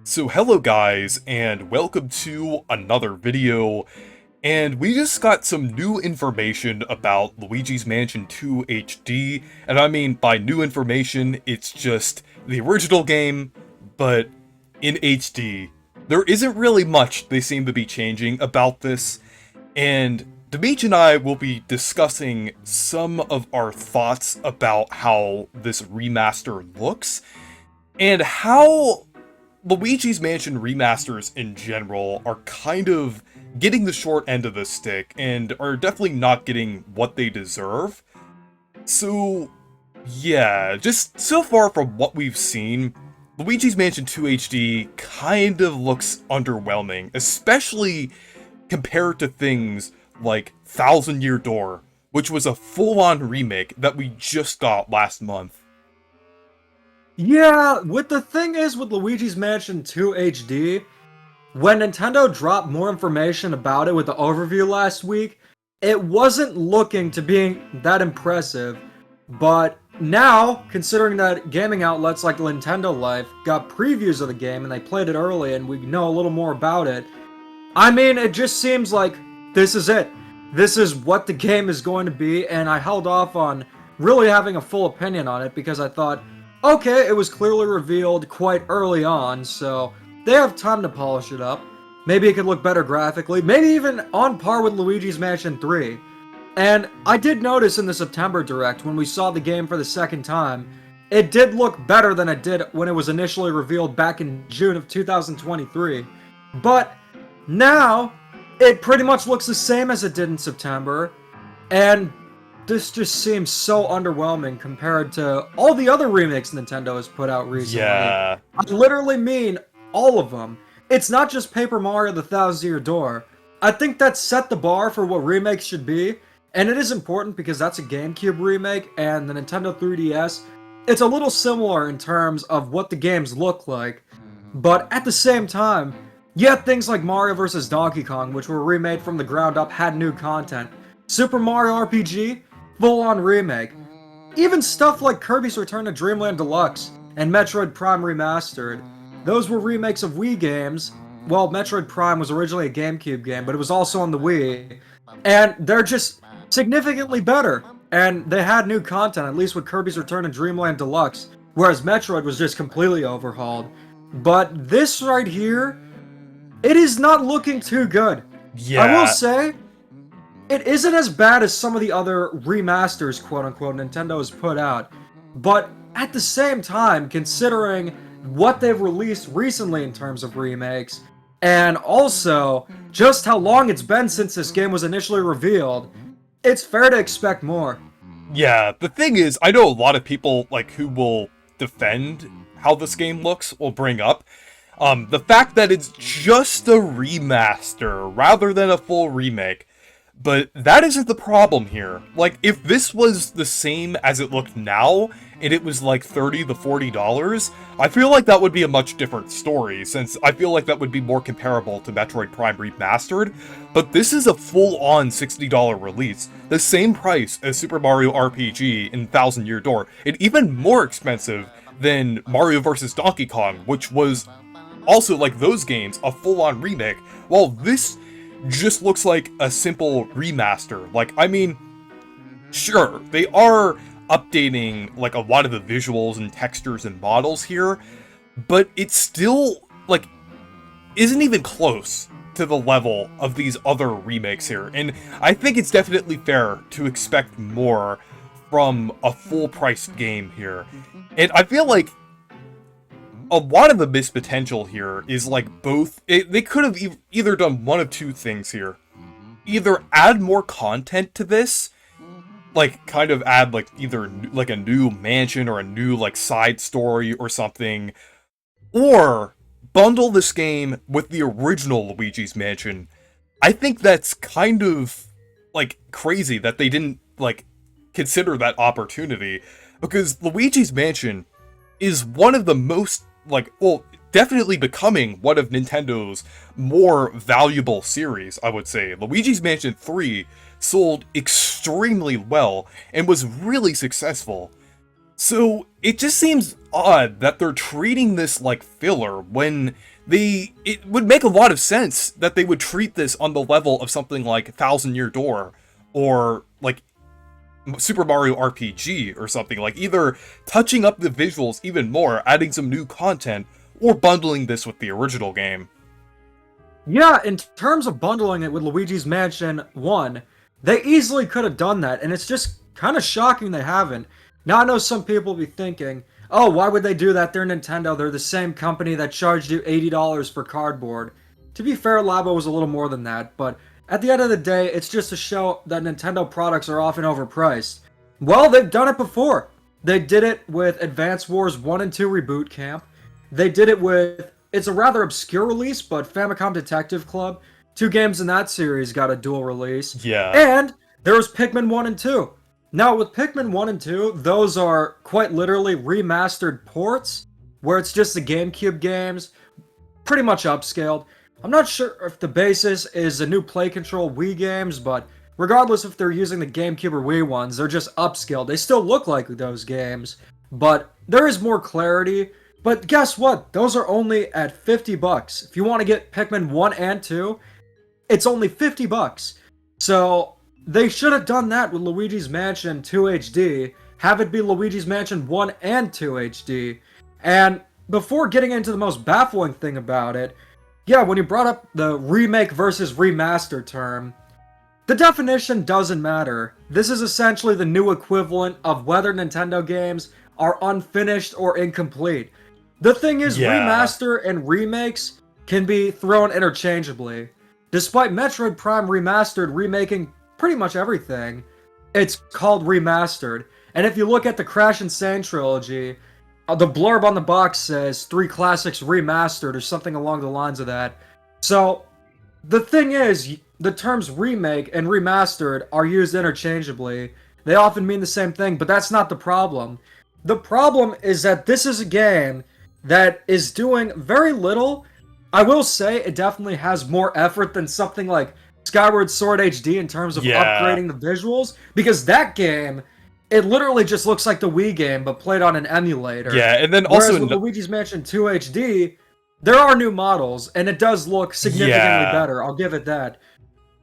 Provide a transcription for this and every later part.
So hello guys, and welcome to another video, and we just got some new information about Luigi's Mansion 2 HD, and I mean by new information, it's just the original game, but in HD. There isn't really much they seem to be changing about this, and Demetri and I will be discussing some of our thoughts about how this remaster looks, and how Luigi's Mansion remasters in general are kind of getting the short end of the stick and are definitely not getting what they deserve. So, yeah, just so far from what we've seen, Luigi's Mansion 2 HD kind of looks underwhelming, especially compared to things like Thousand Year Door, which was a full-on remake that we just got last month. Yeah, the thing is with Luigi's Mansion 2 HD, when Nintendo dropped more information about it with the overview last week, it wasn't looking to be that impressive. But now, considering that gaming outlets like Nintendo Life got previews of the game and they played it early and we know a little more about it, I mean, it just seems like this is it. This is what the game is going to be, and I held off on really having a full opinion on it because I thought, okay, it was clearly revealed quite early on, so they have time to polish it up. Maybe it could look better graphically, maybe even on par with Luigi's Mansion 3. And I did notice in the September Direct, when we saw the game for the second time, it did look better than it did when it was initially revealed back in June of 2023. But now, it pretty much looks the same as it did in September, and this just seems so underwhelming compared to all the other remakes Nintendo has put out recently. Yeah. I literally mean all of them. It's not just Paper Mario the Thousand Year Door. I think that set the bar for what remakes should be, and it is important because that's a GameCube remake, and the Nintendo 3DS, it's a little similar in terms of what the games look like. But at the same time, yet things like Mario vs. Donkey Kong, which were remade from the ground up, had new content. Super Mario RPG, full-on remake. Even stuff like Kirby's Return to Dreamland Deluxe and Metroid Prime Remastered. Those were remakes of Wii games. Well, Metroid Prime was originally a GameCube game, but it was also on the Wii. And they're just significantly better. And they had new content, at least with Kirby's Return to Dreamland Deluxe, whereas Metroid was just completely overhauled. But this right here, it is not looking too good. Yeah. I will say, it isn't as bad as some of the other remasters, quote-unquote, Nintendo has put out. But at the same time, considering what they've released recently in terms of remakes, and also just how long it's been since this game was initially revealed, it's fair to expect more. Yeah, the thing is, I know a lot of people who will defend how this game looks will bring up the fact that it's just a remaster rather than a full remake. But that isn't the problem here. If this was the same as it looked now, and it was like $30 to $40, I feel like that would be a much different story, since I feel like that would be more comparable to Metroid Prime Remastered. But this is a full-on $60 release, the same price as Super Mario RPG and Thousand Year Door, and even more expensive than Mario vs. Donkey Kong, which was also, like those games, a full-on remake, while this just looks like a simple remaster. I mean, sure, they are updating, a lot of the visuals and textures and models here, but it's still, isn't even close to the level of these other remakes here, and I think it's definitely fair to expect more from a full-priced game here. And I feel like a lot of the missed potential here is they could have either done one of two things here. Either add more content to this, kind of add either a new mansion or a new side story or something, or bundle this game with the original Luigi's Mansion. I think that's kind of crazy that they didn't consider that opportunity, because Luigi's Mansion is one of the most definitely becoming one of Nintendo's more valuable series, I would say. Luigi's Mansion 3 sold extremely well and was really successful. So it just seems odd that they're treating this like filler when it would make a lot of sense that they would treat this on the level of something like Thousand Year Door or like Super Mario RPG or something, like either touching up the visuals even more, adding some new content, or bundling this with the original game. Yeah, in terms of bundling it with Luigi's Mansion 1, they easily could have done that, and it's just kind of shocking they haven't. Now, I know some people will be thinking, oh, why would they do that? They're Nintendo. They're the same company that charged you $80 for cardboard. To be fair, Labo was a little more than that, but at the end of the day, it's just to show that Nintendo products are often overpriced. Well, they've done it before. They did it with Advance Wars 1 and 2 Reboot Camp. They did it with, it's a rather obscure release, but Famicom Detective Club. 2 games in that series got a dual release. Yeah. And there was Pikmin 1 and 2. Now, with Pikmin 1 and 2, those are quite literally remastered ports, where it's just the GameCube games, pretty much upscaled. I'm not sure if the basis is a new Play Control Wii games, but regardless if they're using the GameCube or Wii ones, they're just upscaled. They still look like those games, but there is more clarity. But guess what? Those are only at 50 bucks. If you want to get Pikmin 1 and 2, it's only 50 bucks. So they should have done that with Luigi's Mansion 2 HD, have it be Luigi's Mansion 1 and 2 HD. And before getting into the most baffling thing about it, yeah, when you brought up the remake versus remaster term, the definition doesn't matter. This is essentially the new equivalent of whether Nintendo games are unfinished or incomplete. The thing is, remaster and remakes can be thrown interchangeably. Despite Metroid Prime Remastered remaking pretty much everything, it's called Remastered. And if you look at the Crash Insane trilogy, the blurb on the box says 3 classics remastered or something along the lines of that. So, the thing is, the terms remake and remastered are used interchangeably. They often mean the same thing, but that's not the problem. The problem is that this is a game that is doing very little. I will say it definitely has more effort than something like Skyward Sword HD in terms of upgrading the visuals, because that game, it literally just looks like the Wii game, but played on an emulator. Yeah, and then also whereas with Luigi's Mansion 2 HD, there are new models, and it does look significantly better. I'll give it that.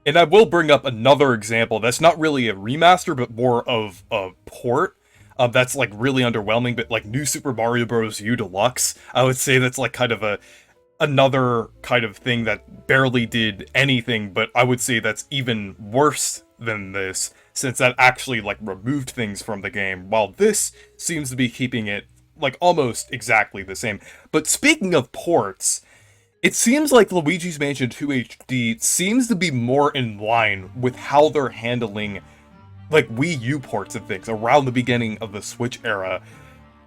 And I will bring up another example that's not really a remaster, but more of a port. That's like really underwhelming, but like New Super Mario Bros. U Deluxe, I would say that's like kind of another kind of thing that barely did anything, but I would say that's even worse than this, since that actually like removed things from the game, while this seems to be keeping it like almost exactly the same. But speaking of ports, it seems like Luigi's Mansion 2 HD seems to be more in line with how they're handling like Wii U ports and things around the beginning of the Switch era.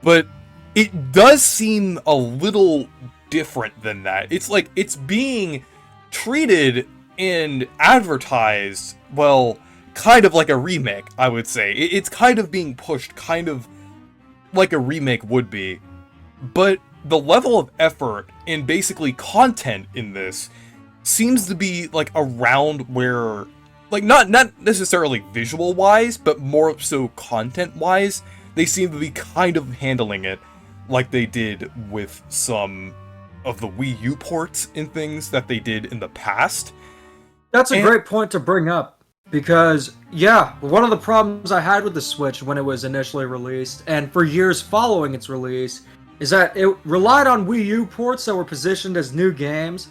But it does seem a little different than that. It's like it's being treated and advertised, well, kind of like a remake, I would say. It's kind of being pushed kind of like a remake would be. But the level of effort and basically content in this seems to be like around where, like not necessarily visual wise, but more so content wise, they seem to be kind of handling it like they did with some of the Wii U ports and things that they did in the past. That's a great point to bring up, because yeah, one of the problems I had with the Switch when it was initially released, and for years following its release, is that it relied on Wii U ports that were positioned as new games.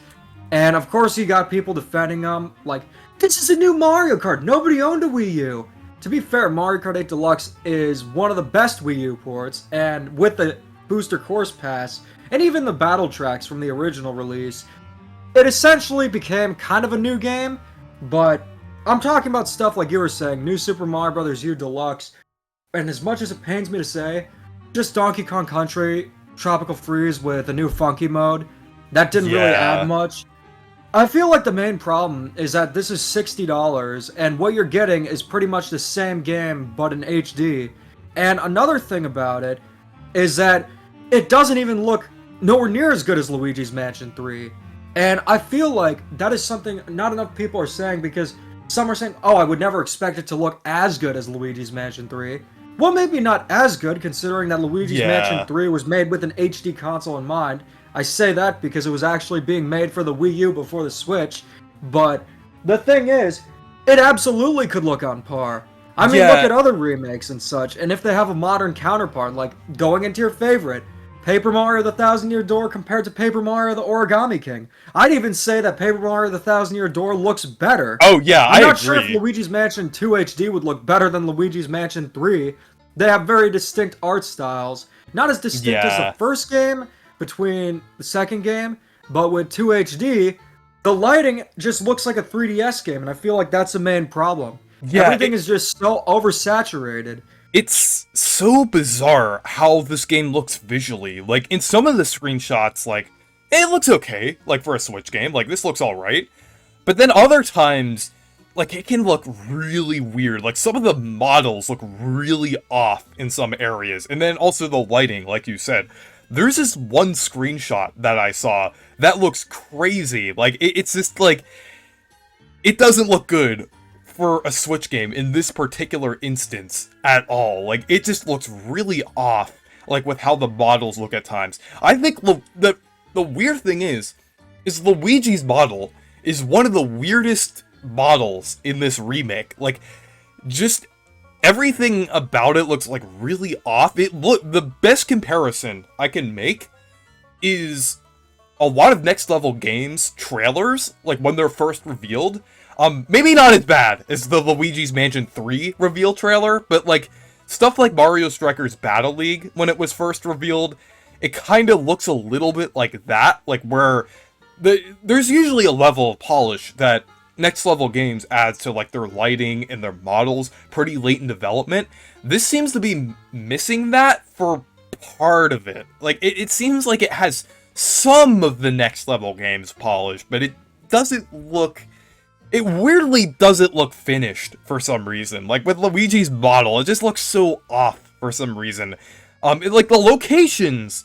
And of course you got people defending them, like, this is a new Mario Kart, nobody owned a Wii U. To be fair, Mario Kart 8 Deluxe is one of the best Wii U ports, and with the Booster Course Pass, and even the battle tracks from the original release, it essentially became kind of a new game. But I'm talking about stuff like you were saying, New Super Mario Bros. U Deluxe, and as much as it pains me to say, just Donkey Kong Country Tropical Freeze with a new funky mode, that didn't really add much. I feel like the main problem is that this is $60, and what you're getting is pretty much the same game, but in HD. And another thing about it is that it doesn't even look nowhere near as good as Luigi's Mansion 3. And I feel like that is something not enough people are saying, because some are saying, oh, I would never expect it to look as good as Luigi's Mansion 3. Well, maybe not as good, considering that Luigi's Mansion Yeah. 3 was made with an HD console in mind. I say that because it was actually being made for the Wii U before the Switch, but the thing is, it absolutely could look on par. I mean, look Yeah. at other remakes and such, and if they have a modern counterpart, like going into your favorite, Paper Mario the Thousand Year Door compared to Paper Mario the Origami King. I'd even say that Paper Mario the Thousand Year Door looks better. Oh yeah, I'm I not sure if agree. Luigi's Mansion 2 HD would look better than Luigi's Mansion 3. They have very distinct art styles. Not as distinct as the Yeah. first game between the second game, but with 2 HD, the lighting just looks like a 3DS game, and I feel like that's the main problem. Yeah, Everything is just so oversaturated. it's so bizarre how this game looks visually. Like, in some of the screenshots, like, it looks okay, like, for a Switch game. Like, this looks alright. But then other times, like, it can look really weird. Like, some of the models look really off in some areas. And then also the lighting, like you said. There's this one screenshot that I saw that looks crazy. Like, it's just, like, it doesn't look good for a Switch game in this particular instance at all. Like, it just looks really off, like, with how the models look at times. I think the weird thing is Luigi's model is one of the weirdest models in this remake. Like, just everything about it looks, like, really off. The best comparison I can make is a lot of Next Level Games trailers, like, when they're first revealed. Maybe not as bad as the Luigi's Mansion 3 reveal trailer, but, like, stuff like Mario Strikers Battle League, when it was first revealed, it kind of looks a little bit like that, like, where there's usually a level of polish that Next Level Games adds to, like, their lighting and their models pretty late in development. This seems to be missing that for part of it. Like, it seems like it has some of the Next Level Games polish, but it doesn't look... It weirdly doesn't look finished for some reason. Like, with Luigi's model, it just looks so off for some reason. Like, the locations,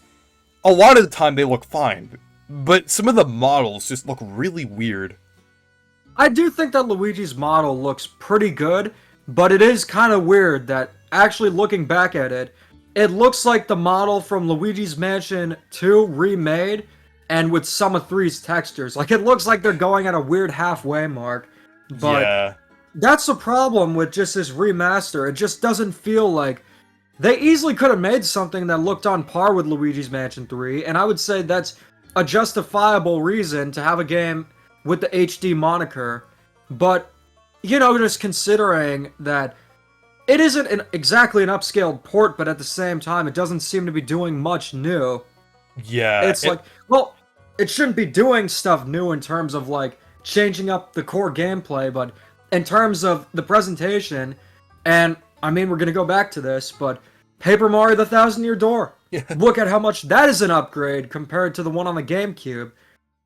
a lot of the time they look fine, but some of the models just look really weird. I do think that Luigi's model looks pretty good, but it is kind of weird that, actually looking back at it, it looks like the model from Luigi's Mansion 2 remade, and with some of 3's textures. Like, it looks like they're going at a weird halfway mark. But Yeah. that's the problem with just this remaster. It just doesn't feel like... They easily could have made something that looked on par with Luigi's Mansion 3, and I would say that's a justifiable reason to have a game with the HD moniker. But, you know, just considering that it isn't exactly an upscaled port, but at the same time, it doesn't seem to be doing much new. Yeah. It's like, well, it shouldn't be doing stuff new in terms of, like, changing up the core gameplay, but in terms of the presentation, and, I mean, we're gonna go back to this, but Paper Mario the Thousand Year Door. Yeah. Look at how much that is an upgrade compared to the one on the GameCube.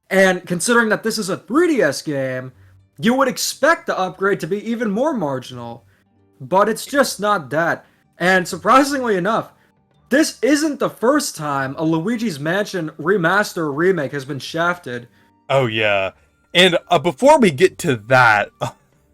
And considering that this is a 3DS game, you would expect the upgrade to be even more marginal. But it's just not that. And surprisingly enough, this isn't the first time a Luigi's Mansion remaster or remake has been shafted. Oh, yeah. And before we get to that,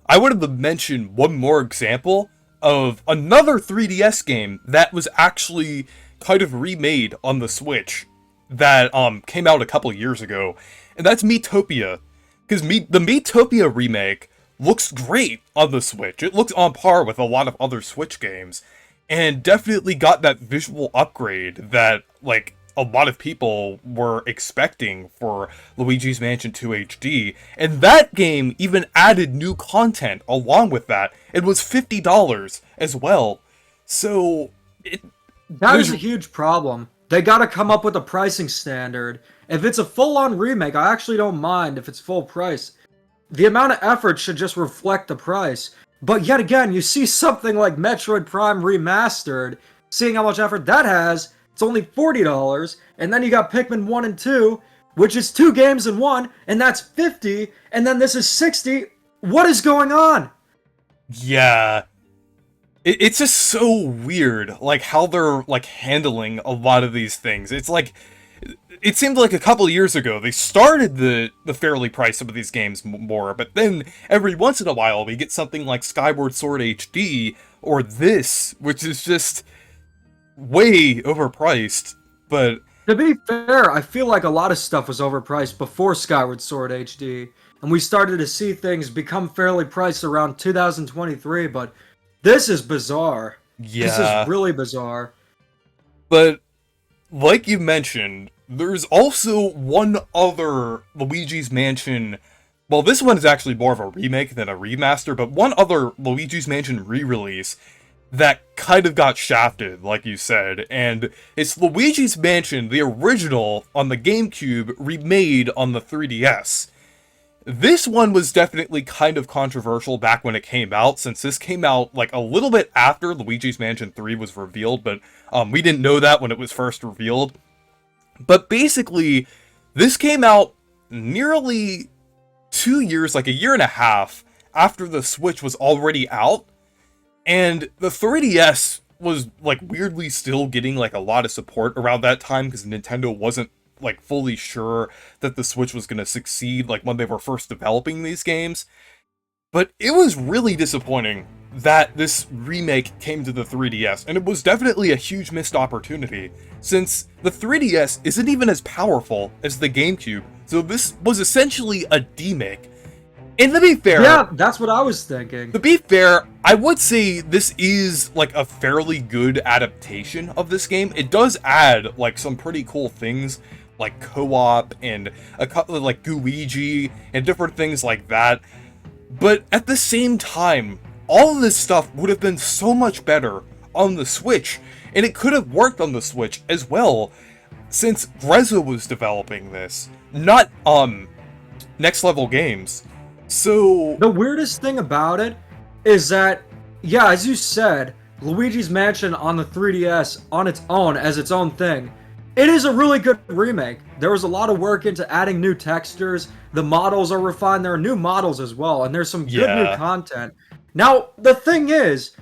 I wanted to mention one more example of another 3DS game that was actually kind of remade on the Switch that came out a couple years ago, and that's Miitopia. Because the Miitopia remake looks great on the Switch. It looks on par with a lot of other Switch games, and definitely got that visual upgrade that, like, a lot of people were expecting for Luigi's Mansion 2 HD, and that game even added new content along with that. It was $50 as well. So, that is a huge problem. They gotta come up with a pricing standard. If it's a full-on remake, I actually don't mind if it's full price. The amount of effort should just reflect the price. But yet again, you see something like Metroid Prime Remastered, seeing how much effort that has, it's only $40, and then you got Pikmin 1 and 2, which is 2 games in one, and that's $50, and then this is $60. What is going on? yeah. It's just so weird, like, how they're, like, handling a lot of these things. It's like, it seemed like a couple years ago, they started the fairly price some of these games more, but then every once in a while we get something like Skyward Sword HD or this, which is just way overpriced. But To be fair, I feel like a lot of stuff was overpriced before Skyward Sword HD, and we started to see things become fairly priced around 2023, but this is bizarre. This is yeah, really bizarre. but like you mentioned, there's also one other Luigi's Mansion. Well, this one is actually more of a remake than a remaster, but one other Luigi's Mansion re-release that kind of got shafted, like you said, and it's Luigi's Mansion, the original on the GameCube, remade on the 3DS. This one was definitely kind of controversial back when it came out, since this came out like a little bit after Luigi's Mansion 3 was revealed, but we didn't know that when it was first revealed. But basically, this came out nearly 2 years, like a year and a half, after the Switch was already out, and the 3DS was like weirdly still getting like a lot of support around that time because Nintendo wasn't like fully sure that the Switch was going to succeed like when they were first developing these games. But it was really disappointing that this remake came to the 3DS, and it was definitely a huge missed opportunity, since the 3DS isn't even as powerful as the GameCube, so this was essentially a demake. And to be fair... Yeah, that's what I was thinking. To be fair, I would say this is like a fairly good adaptation of this game. It does add like some pretty cool things, like co-op and a couple of like Luigi and different things like that. But at the same time, all of this stuff would have been so much better on the Switch, and it could have worked on the Switch as well, since Grezza was developing this, not Next Level Games. So the weirdest thing about it is that, yeah, as you said, Luigi's Mansion on the 3DS on its own as its own thing, it is a really good remake. There was a lot of work into adding new textures, the models are refined, there are new models as well, and there's some good new content. Now, the thing is,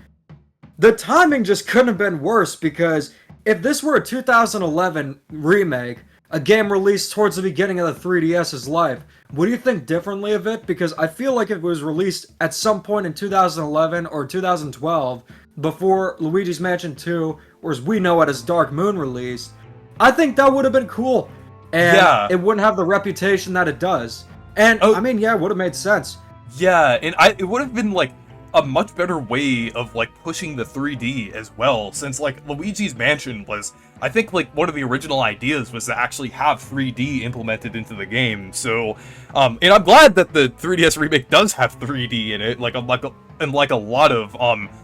the timing just couldn't have been worse, because if this were a 2011 remake, a game released towards the beginning of the 3DS's life, would you think differently of it? Because I feel like if it was released at some point in 2011 or 2012, before Luigi's Mansion 2, or as we know it as Dark Moon released, I think that would have been cool. And it wouldn't have the reputation that it does. And, I mean, yeah, it would have made sense. Yeah, and it would have been, like, a much better way of, like, pushing the 3D as well, since, like, Luigi's Mansion was, I think, like, one of the original ideas was to actually have 3D implemented into the game, so, and I'm glad that the 3DS remake does have 3D in it, like a lot of,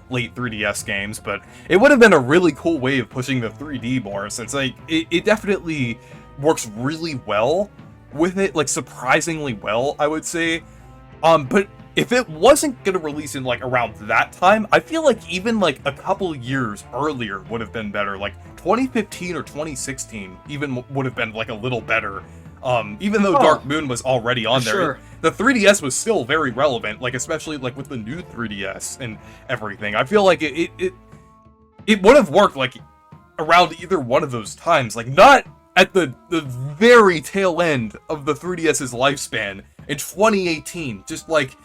late 3DS games, but it would have been a really cool way of pushing the 3D more, since, like, it definitely works really well with it, like, surprisingly well, I would say, but if it wasn't gonna release in, like, around that time, I feel like even, like, a couple years earlier would have been better. Like, 2015 or 2016 even would have been, like, a little better. Even though Dark Moon was already on there, sure. the 3DS was still very relevant, like, especially, like, with the new 3DS and everything. I feel like it would have worked, like, around either one of those times. Like, not at the very tail end of the 3DS's lifespan in 2018. Just, like,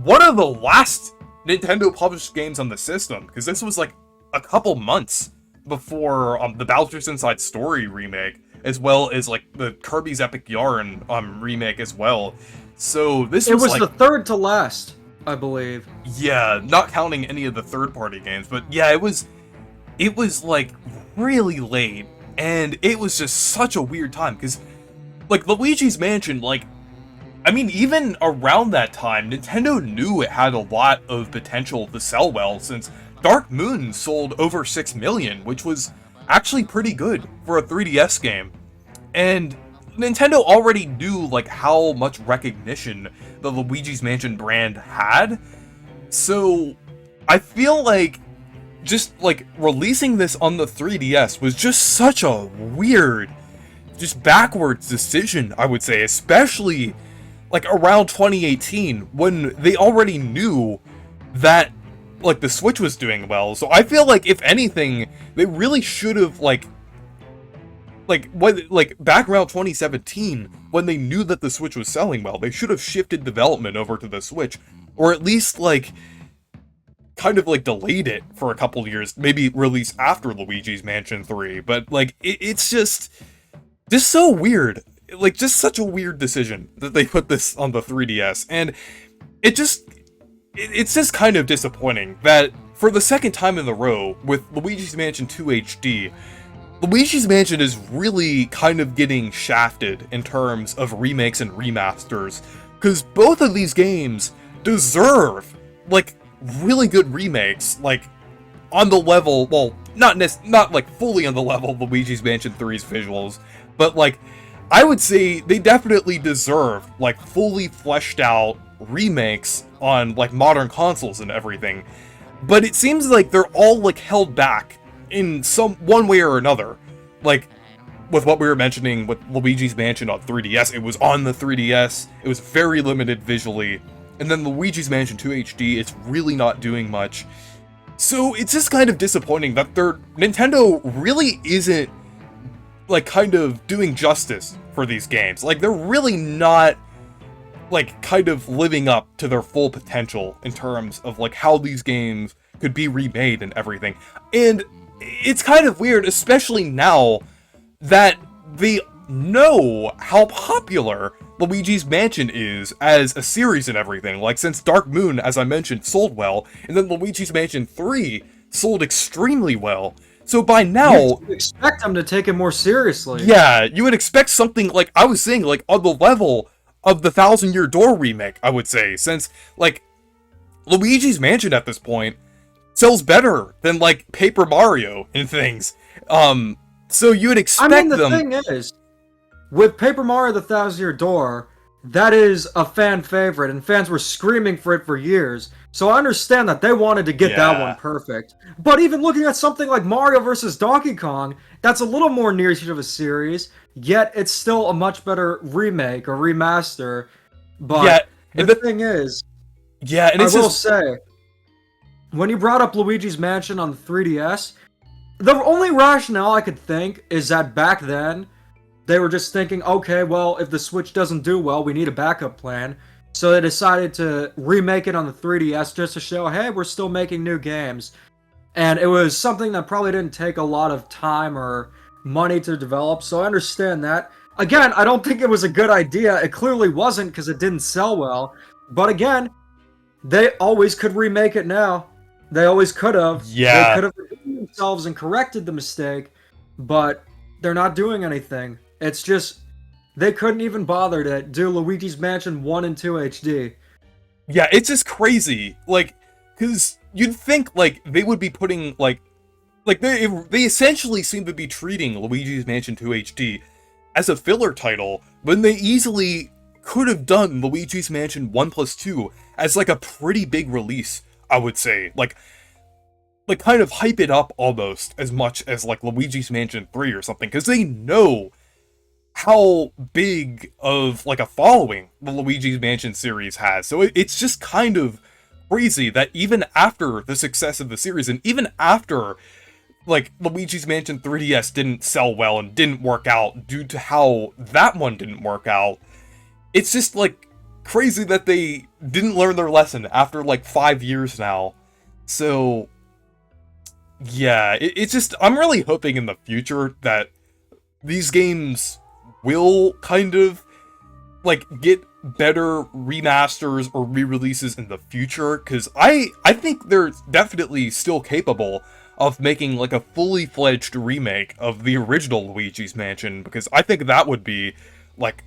one of the last Nintendo published games on the system, because this was like a couple months before the Bowser's Inside Story remake, as well as like the Kirby's Epic Yarn remake as well. So this was like, the third to last, I believe. Yeah, not counting any of the third-party games, but yeah, it was like really late, and it was just such a weird time, because like Luigi's Mansion, like, I mean, even around that time, Nintendo knew it had a lot of potential to sell well, since Dark Moon sold over 6 million, which was actually pretty good for a 3DS game. And Nintendo already knew, like, how much recognition the Luigi's Mansion brand had. So, I feel like just, like, releasing this on the 3DS was just such a weird, just backwards decision, I would say, especially like around 2018, when they already knew that like the Switch was doing well. So I feel like if anything, they really should have like back around 2017, when they knew that the Switch was selling well, they should have shifted development over to the Switch, or at least like kind of like delayed it for a couple years, maybe release after Luigi's Mansion 3, but like it's just so weird. Like, just such a weird decision that they put this on the 3DS, and it's just kind of disappointing that for the second time in a row with Luigi's Mansion 2 HD, Luigi's Mansion is really kind of getting shafted in terms of remakes and remasters, because both of these games deserve, like, really good remakes, like, on the level, well, not like fully on the level of Luigi's Mansion 3's visuals, but like, I would say they definitely deserve, like, fully fleshed out remakes on, like, modern consoles and everything. But it seems like they're all, like, held back in one way or another. Like, with what we were mentioning with Luigi's Mansion on 3DS, it was on the 3DS, it was very limited visually, and then Luigi's Mansion 2 HD, it's really not doing much. So it's just kind of disappointing that Nintendo really isn't, like, kind of doing justice for these games. Like, they're really not, like, kind of living up to their full potential in terms of, like, how these games could be remade and everything. And it's kind of weird, especially now that they know how popular Luigi's Mansion is as a series and everything. Like, since Dark Moon, as I mentioned, sold well, and then Luigi's Mansion 3 sold extremely well. So by now, you expect them to take it more seriously. Yeah, you would expect something, like I was saying, like on the level of the Thousand Year Door remake, I would say, since, like, Luigi's Mansion at this point sells better than, like, Paper Mario and things. So you would expect them... the thing is, with Paper Mario the Thousand Year Door, that is a fan favorite, and fans were screaming for it for years. So I understand that they wanted to get that one perfect. But even looking at something like Mario vs. Donkey Kong, that's a little more niche of a series, yet it's still a much better remake or remaster. But the thing is, I will say, when you brought up Luigi's Mansion on the 3DS, the only rationale I could think is that back then, they were just thinking, okay, well, if the Switch doesn't do well, we need a backup plan. So they decided to remake it on the 3DS just to show, hey, we're still making new games. And it was something that probably didn't take a lot of time or money to develop, so I understand that. Again, I don't think it was a good idea. It clearly wasn't because it didn't sell well. But again, they always could remake it now. They always could have. Yeah. They could have redeemed themselves and corrected the mistake, but they're not doing anything. It's just, they couldn't even bother to do Luigi's Mansion 1 and 2 HD. Yeah, it's just crazy. Like, because you'd think, like, they would be putting, like they essentially seem to be treating Luigi's Mansion 2 HD as a filler title, when they easily could have done Luigi's Mansion 1+2 as, like, a pretty big release, I would say. Like kind of hype it up almost as much as, like, Luigi's Mansion 3 or something, because they know how big of, like, a following the Luigi's Mansion series has. So it's just kind of crazy that even after the success of the series, and even after, like, Luigi's Mansion 3DS didn't sell well and didn't work out due to how that one didn't work out, it's just, like, crazy that they didn't learn their lesson after, like, 5 years now. So, yeah, it's just, I'm really hoping in the future that these games will kind of, like, get better remasters or re-releases in the future, because I think they're definitely still capable of making, like, a fully fledged remake of the original Luigi's Mansion, because I think that would be, like,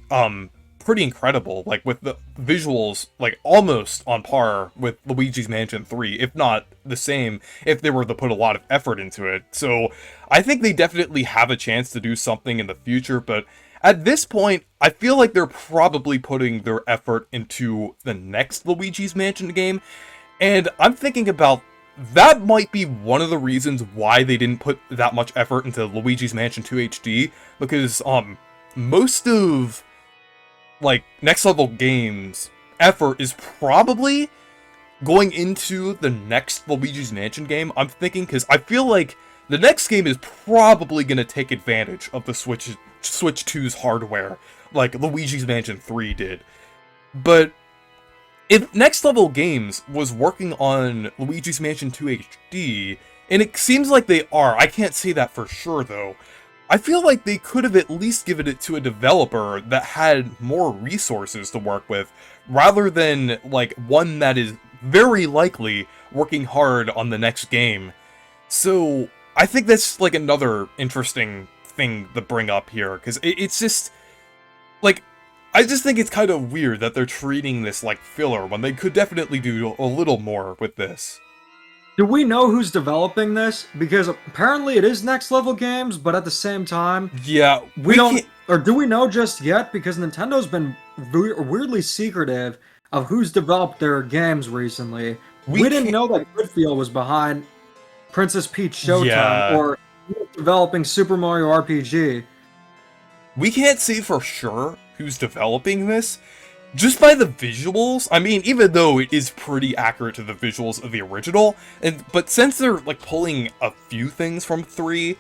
pretty incredible, like, with the visuals, like, almost on par with Luigi's Mansion 3, if not the same, if they were to put a lot of effort into it. So I think they definitely have a chance to do something in the future, but at this point, I feel like they're probably putting their effort into the next Luigi's Mansion game, and I'm thinking about that might be one of the reasons why they didn't put that much effort into Luigi's Mansion 2 HD, because most of, like, next level games effort is probably going into the next Luigi's Mansion game, I'm thinking, because I feel like the next game is probably going to take advantage of the Switch 2's hardware, like Luigi's Mansion 3 did. But if Next Level Games was working on Luigi's Mansion 2 HD, and it seems like they are, I can't say that for sure though, I feel like they could have at least given it to a developer that had more resources to work with, rather than, like, one that is very likely working hard on the next game. So, I think that's, like, another interesting thing to bring up here, because it's just, like, I just think it's kind of weird that they're treating this like filler when they could definitely do a little more with this. Do we know who's developing this? Because apparently it is Next Level Games, but at the same time, Yeah, we don't. Or do we know just yet? Because Nintendo's been weirdly secretive of who's developed their games recently. We didn't know that Goodfield was behind Princess Peach Showtime or developing Super Mario RPG. We can't say for sure who's developing this. Just by the visuals, I mean, even though it is pretty accurate to the visuals of the original, but since they're, like, pulling a few things from 3,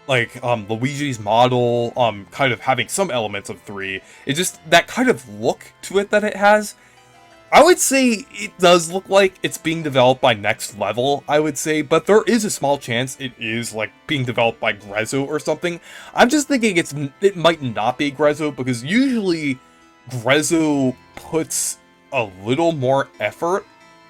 like, Luigi's model, kind of having some elements of 3, it just, that kind of look to it that it has, I would say it does look like it's being developed by Next Level, I would say, but there is a small chance it is, like, being developed by Grezzo or something. I'm just thinking it might not be Grezzo, because usually Grezzo puts a little more effort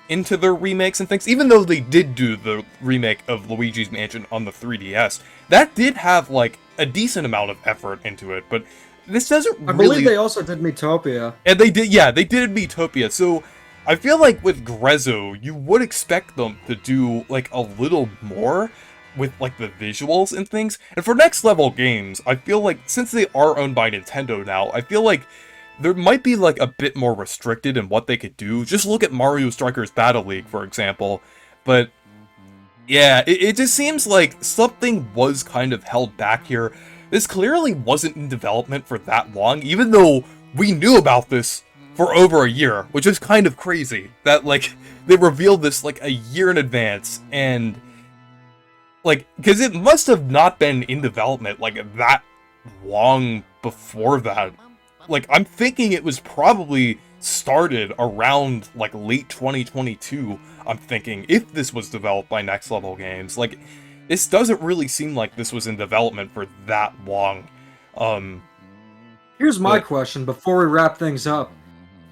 into their remakes and things, even though they did do the remake of Luigi's Mansion on the 3DS. That did have, like, a decent amount of effort into it, but this doesn't really... I believe they also did Miitopia. And they did, yeah, they did Miitopia, so I feel like with Grezzo, you would expect them to do, like, a little more with, like, the visuals and things. And for Next Level Games, I feel like, since they are owned by Nintendo now, I feel like there might be, like, a bit more restricted in what they could do. Just look at Mario Strikers Battle League, for example. But, yeah, it just seems like something was kind of held back here. This clearly wasn't in development for that long, even though we knew about this for over a year, which is kind of crazy. That, like, they revealed this, like, a year in advance, and, like, because it must have not been in development, like, that long before that. Like, I'm thinking it was probably started around, like, late 2022, I'm thinking, if this was developed by Next Level Games. Like, this doesn't really seem like this was in development for that long. Here's my question before we wrap things up.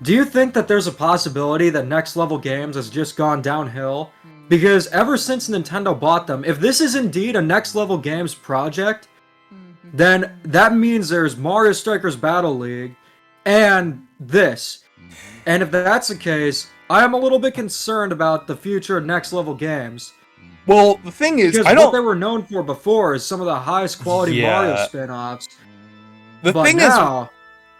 Do you think that there's a possibility that Next Level Games has just gone downhill? Because ever since Nintendo bought them, if this is indeed a Next Level Games project, then that means there's Mario Strikers Battle League and this. And if that's the case, I am a little bit concerned about the future of Next Level Games. Well, the thing is, because what they were known for before is some of the highest quality Mario spin-offs. The thing is,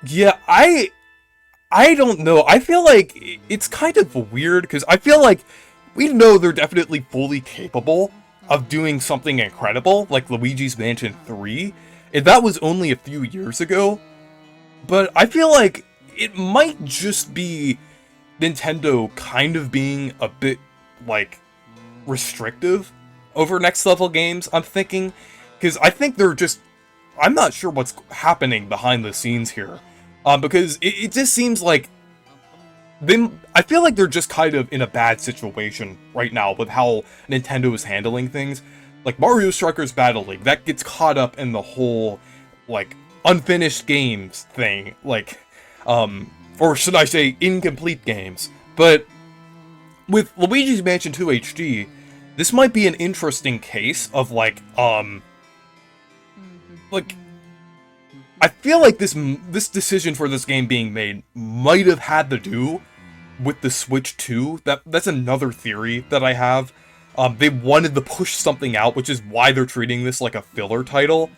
yeah, I don't know. I feel like it's kind of weird, because I feel like we know they're definitely fully capable of doing something incredible, like Luigi's Mansion 3, and that was only a few years ago. But I feel like it might just be Nintendo kind of being a bit, like, restrictive over Next Level Games, I'm thinking. Because I think they're just... I'm not sure what's happening behind the scenes here. Because it just seems like... I feel like they're just kind of in a bad situation right now with how Nintendo is handling things. Like, Mario Strikers Battle League, that gets caught up in the whole, like, unfinished games thing. Like, or should I say, incomplete games. But with Luigi's Mansion 2 HD, this might be an interesting case of, like, I feel like this decision for this game being made might have had to do with the Switch 2. That's another theory that I have. They wanted to push something out, which is why they're treating this like a filler title.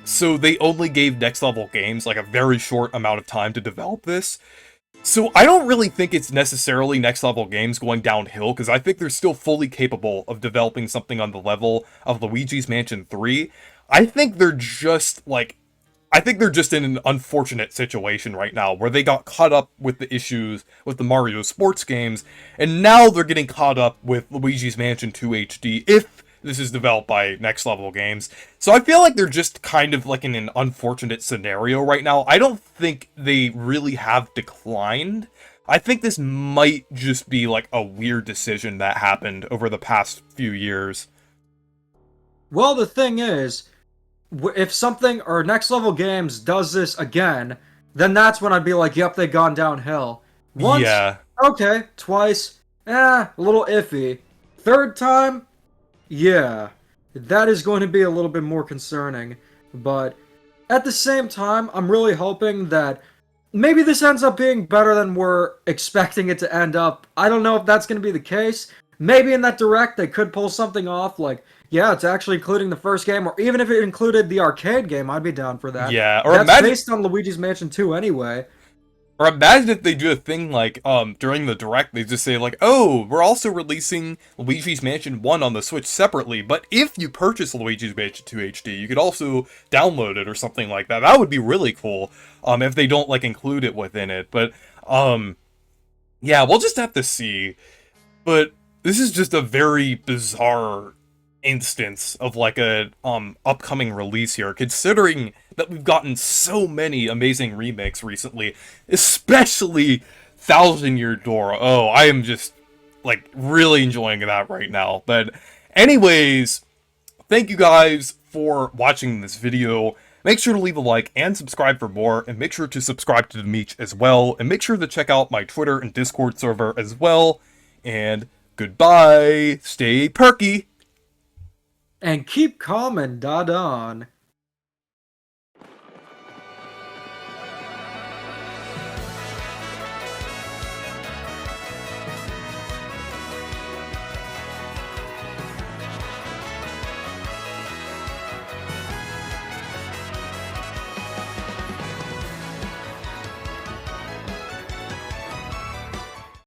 So they only gave Next Level Games, like, a very short amount of time to develop this. So I don't really think it's necessarily Next Level Games going downhill, because I think they're still fully capable of developing something on the level of Luigi's Mansion 3. I think they're just, in an unfortunate situation right now, where they got caught up with the issues with the Mario sports games, and now they're getting caught up with Luigi's Mansion 2 HD, if this is developed by Next Level Games. So I feel like they're just kind of, like, in an unfortunate scenario right now. I don't think they really have declined I think this might just be like a weird decision that happened over the past few years. Well, the thing is, if something or Next Level Games does this again, then that's when I'd be like, yep, they've gone downhill. Once, Yeah. okay. Twice, a little iffy. Third time, yeah, that is going to be a little bit more concerning. But at the same time, I'm really hoping that maybe this ends up being better than we're expecting it to end up. I don't know if that's going to be the case. Maybe in that direct they could pull something off, like, yeah, it's actually including the first game, or even if it included the arcade game, I'd be down for that. Yeah. That's based on Luigi's Mansion 2 anyway. Or imagine if they do a thing like, during the Direct, they just say like, oh, we're also releasing Luigi's Mansion 1 on the Switch separately, but if you purchase Luigi's Mansion 2 HD, you could also download it or something like that. That would be really cool, if they don't, like, include it within it. But, yeah, we'll just have to see. But this is just a very bizarre instance of like a upcoming release here, considering that we've gotten so many amazing remakes recently, especially Thousand Year Door. Oh, I am just like really enjoying that right now. But anyways, thank you guys for watching this video. Make sure to leave a like and subscribe for more, and make sure to subscribe to the Meech as well, and make sure to check out my Twitter and Discord server as well. And goodbye, stay perky! And keep calm and da-don.